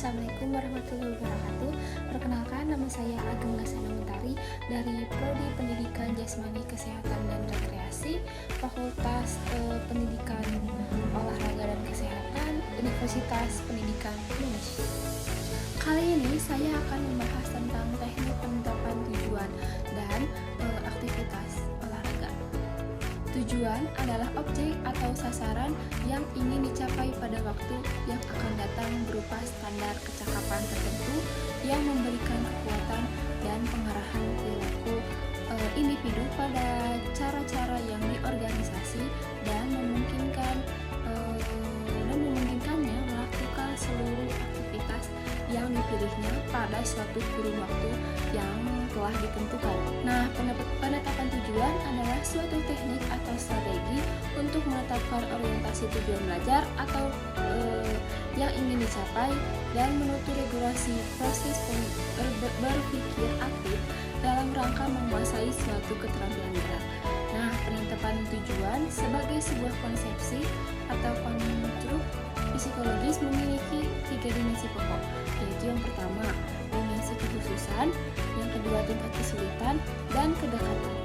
Assalamualaikum warahmatullahi wabarakatuh. Perkenalkan, nama saya Ageng Lasana Mentari dari Prodi Pendidikan Jasmani Kesehatan dan Rekreasi, Fakultas Pendidikan Olahraga dan Kesehatan, Universitas Pendidikan Indonesia. Kali ini saya akan membahas tentang teknik penetapan tujuan dan aktivitas olahraga. Tujuan adalah objek atau sasaran yang ingin dicapai pada waktu yang akan datang berupa standar kecakapan tertentu yang memberikan kekuatan dan pengarahan perilaku individu pada cara-cara yang diorganisasi dan memungkinkannya melakukan seluruh aktivitas yang dipilihnya pada suatu kurun waktu yang telah ditentukan. Nah, penetapan tujuan adalah suatu teknik atau strategi untuk menetapkan orientasi tujuan belajar atau yang ingin dicapai dan menutur regulasi proses berpikir aktif dalam rangka menguasai suatu keterampilan gerak. Nah, penetapan tujuan sebagai sebuah konsepsi atau konstruk psikologis memiliki 3 dimensi pokok, yaitu yang pertama, dimensi kekhususan, yang kedua tingkat kesulitan, dan kedekatan.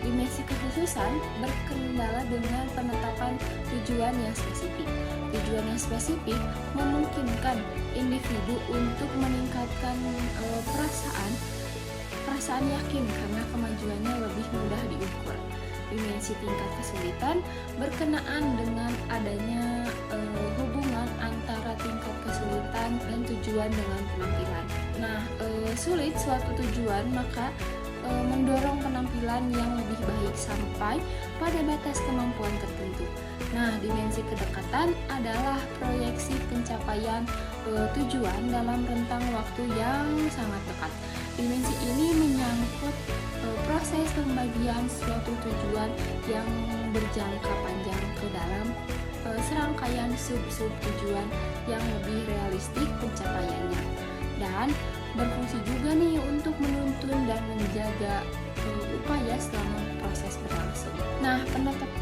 Dimensi kekhususan berkendala dengan penetapan tujuan yang spesifik. Tujuan yang spesifik memungkinkan individu untuk meningkatkan perasaan yakin karena kemajuannya lebih mudah diukur. Dimensi tingkat kesulitan berkenaan dengan adanya hubungan antara tingkat kesulitan dan tujuan dengan penampilan. Nah, sulit suatu tujuan maka mendorong penampilan yang lebih baik sampai pada batas kemampuan tertentu. Nah, dimensi kedekatan adalah proyeksi pencapaian tujuan dalam rentang waktu yang sangat dekat. Dimensi ini menyangkut proses pembagian suatu tujuan yang berjangka panjang ke dalam serangkaian sub-sub tujuan yang lebih realistik pencapaiannya, dan berfungsi juga nih untuk menuntun dan menjaga upaya selama proses berlangsung. Nah,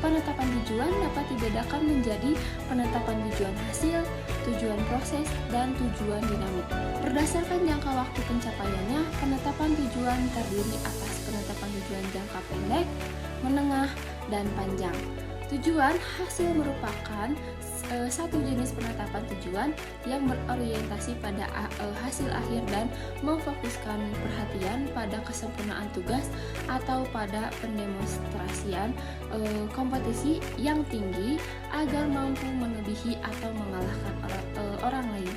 penetapan tujuan dapat dibedakan menjadi penetapan tujuan hasil, tujuan proses, dan tujuan dinamik. Berdasarkan jangka waktu pencapaiannya, penetapan tujuan terdiri atas penetapan tujuan jangka pendek, menengah, dan panjang. Tujuan hasil merupakan satu jenis penetapan tujuan yang berorientasi pada hasil akhir dan memfokuskan perhatian pada kesempurnaan tugas atau pada pendemonstrasian kompetisi yang tinggi agar mampu melebihi atau mengalahkan orang lain.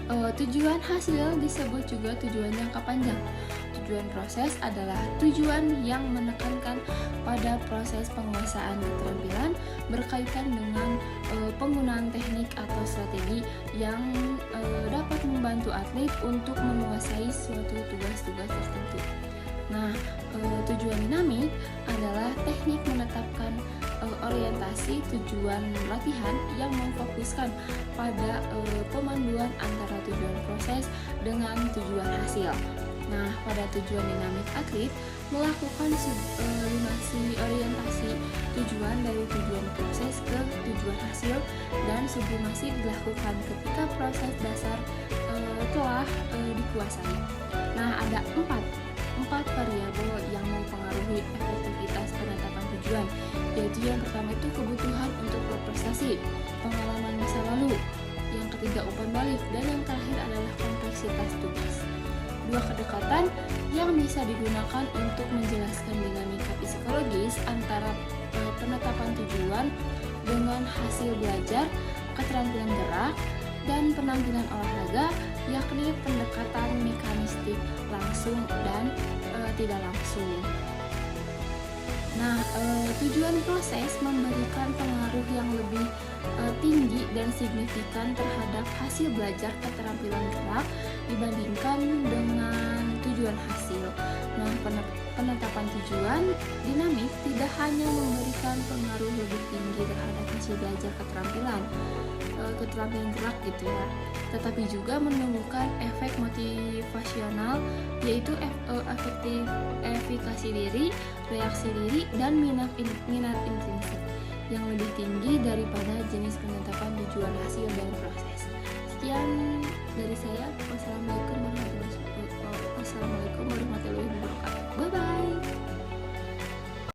Tujuan hasil disebut juga tujuan jangka panjang. Tujuan proses adalah tujuan yang menekankan pada proses penguasaan keterampilan berkaitan dengan penggunaan teknik atau strategi yang dapat membantu atlet untuk menguasai suatu tugas-tugas tertentu. Nah, tujuan dinamik adalah teknik menetapkan orientasi tujuan latihan yang memfokuskan pada pemanduan antara tujuan proses dengan tujuan hasil. Nah, pada tujuan dinamik atlet melakukan sublimasi orientasi tujuan dari tujuan proses ke tujuan hasil, dan sublimasi dilakukan ketika proses dasar telah dikuasai. Nah, ada empat variabel yang mempengaruhi efektivitas penetapan tujuan, yaitu yang pertama itu kebutuhan untuk berprestasi, pengalaman masa lalu, yang ketiga umpan balik, dan yang terakhir adalah kompleksitas tugas. Dua kedekatan yang bisa digunakan untuk menjelaskan dinamika psikologis antara penetapan tujuan dengan hasil belajar, keterampilan gerak, dan penampilan olahraga, yakni pendekatan mekanistik langsung dan tidak langsung. Nah, tujuan proses memberikan pengaruh yang lebih tinggi dan signifikan terhadap hasil belajar keterampilan gerak dibandingkan dengan tujuan hasil. Nah, penetapan tujuan dinamik tidak hanya memberikan pengaruh lebih tinggi terhadap hasil belajar keterampilan gerak gitu ya, tetapi juga menumbuhkan efek motivasional, yaitu efikasi diri, reaksi diri, dan minat intrinsik yang lebih tinggi daripada jenis penetapan tujuan hasil dan proses.